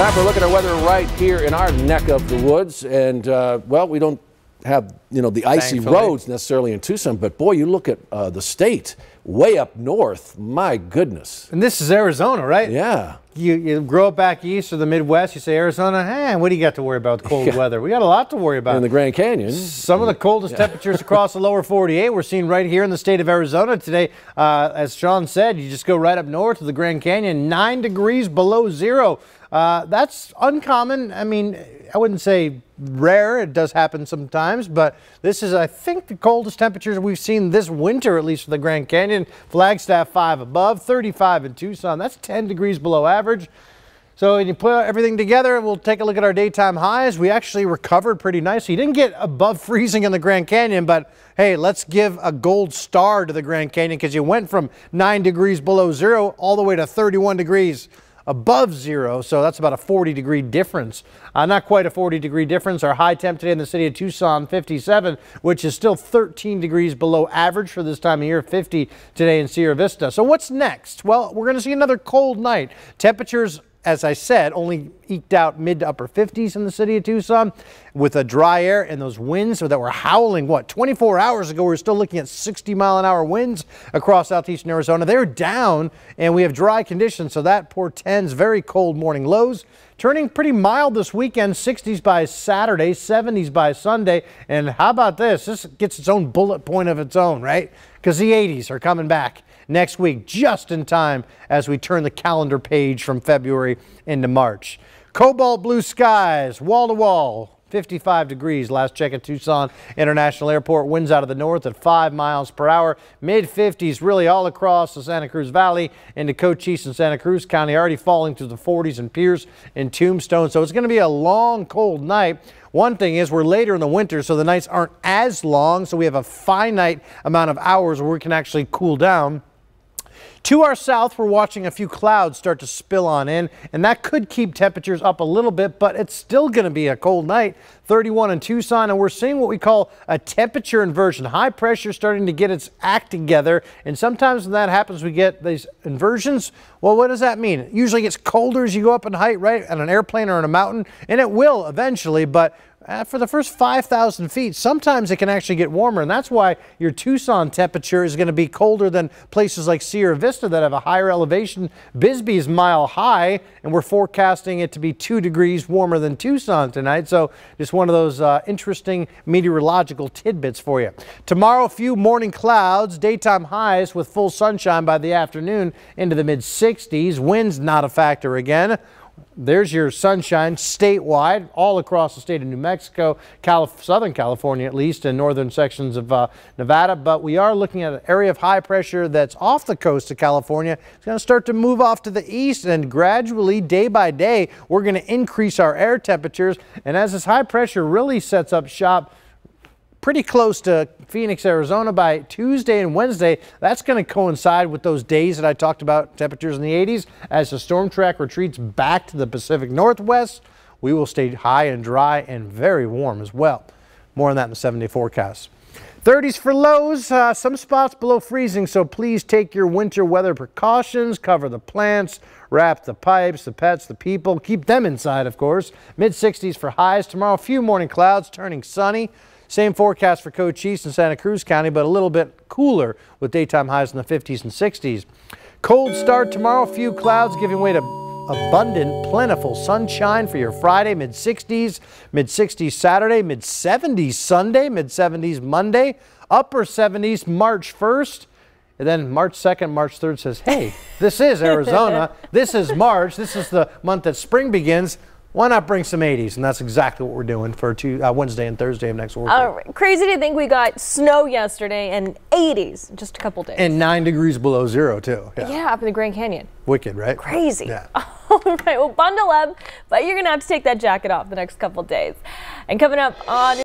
Time for a look at our weather right here in our neck of the woods. And, well, we don't have, the icy roads necessarily in Tucson, but boy, you look at the state way up north, my goodness. And this is Arizona, right? Yeah. You grow up back east or the Midwest, you say Arizona, hey, what do you got to worry about with cold weather? We got a lot to worry about. In the Grand Canyon. Some of the coldest temperatures across the lower 48 we're seeing right here in the state of Arizona today. As Sean said, you just go right up north of the Grand Canyon, 9 degrees below zero. That's uncommon. I mean, I wouldn't say rare. It does happen sometimes, but this is, I think, the coldest temperatures we've seen this winter, at least for the Grand Canyon. Flagstaff 5 above, 35 in Tucson. That's 10 degrees below average. So when you put everything together, we'll take a look at our daytime highs. We actually recovered pretty nicely. You didn't get above freezing in the Grand Canyon, but hey, let's give a gold star to the Grand Canyon because you went from 9 degrees below zero all the way to 31 degrees above zero, so that's about a 40-degree difference. Not quite a 40-degree difference. Our high temp today in the city of Tucson, 57, which is still 13 degrees below average for this time of year, 50 today in Sierra Vista. So what's next? Well, we're going to see another cold night. Temperatures, as I said, only eked out mid to upper 50s in the city of Tucson with a dry air and those winds that were howling. 24 hours ago, we were still looking at 60-mile-an-hour winds across southeastern Arizona. They're down and we have dry conditions, so that portends very cold morning lows. Turning pretty mild this weekend, 60s by Saturday, 70s by Sunday. And how about this? This gets its own bullet point of its own, right? Because the 80s are coming back next week, just in time as we turn the calendar page from February into March. Cobalt blue skies, wall to wall, 55 degrees. Last check at Tucson International Airport. Winds out of the north at 5 miles per hour. Mid 50s really all across the Santa Cruz Valley into Cochise and Santa Cruz County. Already falling to the 40s in Pierce and Tombstone. So it's going to be a long, cold night. One thing is we're later in the winter, so the nights aren't as long. So we have a finite amount of hours where we can actually cool down. To our south, we're watching a few clouds start to spill on in, and that could keep temperatures up a little bit, but it's still going to be a cold night. 31 in Tucson, and we're seeing what we call a temperature inversion. High pressure starting to get its act together, and sometimes when that happens, we get these inversions. Well, what does that mean? It usually gets colder as you go up in height, right, on an airplane or on a mountain, and it will eventually, but for the first 5,000 feet, sometimes it can actually get warmer, and that's why your Tucson temperature is going to be colder than places like Sierra Vista that have a higher elevation. Bisbee is mile high, and we're forecasting it to be 2 degrees warmer than Tucson tonight. So just one of those interesting meteorological tidbits for you. Tomorrow, a few morning clouds, daytime highs with full sunshine by the afternoon into the mid-60s. Winds not a factor again. There's your sunshine statewide, all across the state of New Mexico, Southern California at least, and northern sections of Nevada. But we are looking at an area of high pressure that's off the coast of California. It's going to start to move off to the east, and gradually, day by day, we're going to increase our air temperatures. And as this high pressure really sets up shop pretty close to Phoenix, Arizona by Tuesday and Wednesday, that's going to coincide with those days that I talked about, temperatures in the 80s. As the storm track retreats back to the Pacific Northwest, we will stay high and dry and very warm as well. More on that in the 7-day forecast. 30s for lows, some spots below freezing, so please take your winter weather precautions, cover the plants, wrap the pipes, the pets, the people, keep them inside, of course. Mid-60s for highs. Tomorrow, a few morning clouds turning sunny. Same forecast for Cochise and Santa Cruz County, but a little bit cooler with daytime highs in the 50s and 60s. Cold start tomorrow, a few clouds giving way to abundant, plentiful sunshine for your Friday, mid-60s, mid-60s Saturday, mid-70s Sunday, mid-70s Monday, upper 70s March 1st. And then March 2nd, March 3rd says, hey, this is Arizona. This is March. This is the month that spring begins. Why not bring some 80s? And that's exactly what we're doing for Wednesday and Thursday of next week. Crazy to think we got snow yesterday and 80s in just a couple days. And 9 degrees below zero, too. Yeah, up in the Grand Canyon. Wicked, right? Crazy. Yeah. All right, well, bundle up, but you're going to have to take that jacket off the next couple days. And coming up on